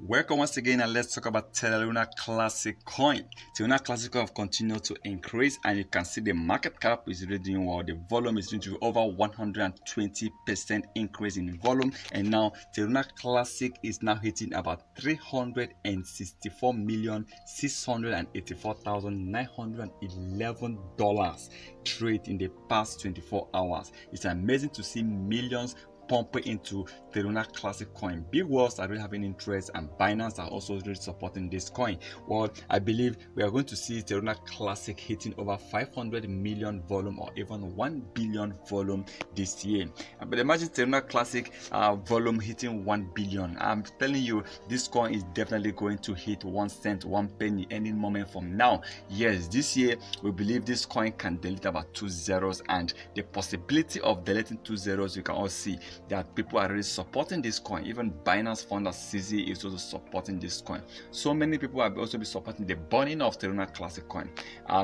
Welcome once again, and let's talk about Terra Classic Coin. Terra Classic Coin have continued to increase, and you can see the market cap is really doing well. The volume is doing to over 120% increase in volume, and now Terra Classic is now hitting about $364,684,911 trade in the past 24 hours. It's amazing to see millions pumping into Terra Classic Coin. Big whales are really having interest, and Binance are also really supporting this coin. Well, I believe we are going to see Terra Classic hitting over 500 million volume or even 1 billion volume this year. But imagine Terra Classic volume hitting 1 billion. I'm telling you, this coin is definitely going to hit 1 cent, 1 penny any moment from now. Yes, this year we believe this coin can delete about 2 zeros, and the possibility of deleting 2 zeros, you can all see that people are really supporting this coin. Even Binance founder CZ is also supporting this coin. So many people have also been supporting the burning of Terra Classic Coin.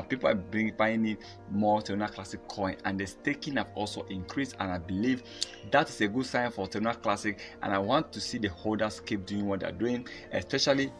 People are buying more Terra Classic Coin, and the staking have also increased, and I believe that is a good sign for Terra Classic, and I want to see the holders keep doing what they're doing, especially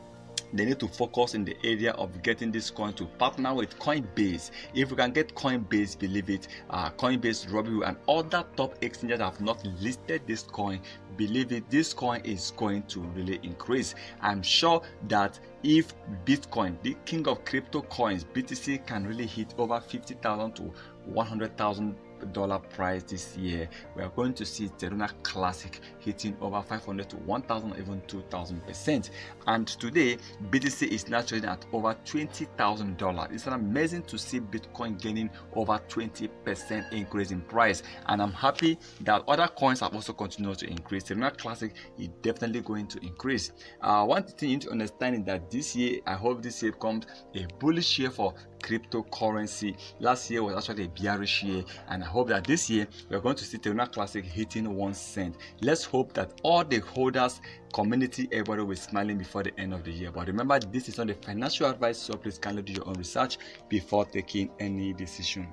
they need to focus in the area of getting this coin to partner with Coinbase. If we can get Coinbase, believe it, Coinbase, Robinhood, and other top exchanges have not listed this coin, believe it, this coin is going to really increase. I'm sure that if Bitcoin, the king of crypto coins, BTC, can really hit over 50,000 to 100,000 dollar price this year, we are going to see Terra Classic hitting over 500 to 1,000, even 2,000%. And today BTC is now trading at over $20,000. It's amazing to see Bitcoin gaining over 20% increase in price, and I'm happy that other coins have also continued to increase. Terra Classic is definitely going to increase. One thing you need to understand is that this year, I hope this year becomes a bullish year for cryptocurrency. Last year was actually a bearish year, and I hope that this year we are going to see Terra Classic hitting 1 cent. Let's hope that all the holders, community, everybody will be smiling before the end of the year. But remember, this is not a financial advice, so please kindly do your own research before taking any decision.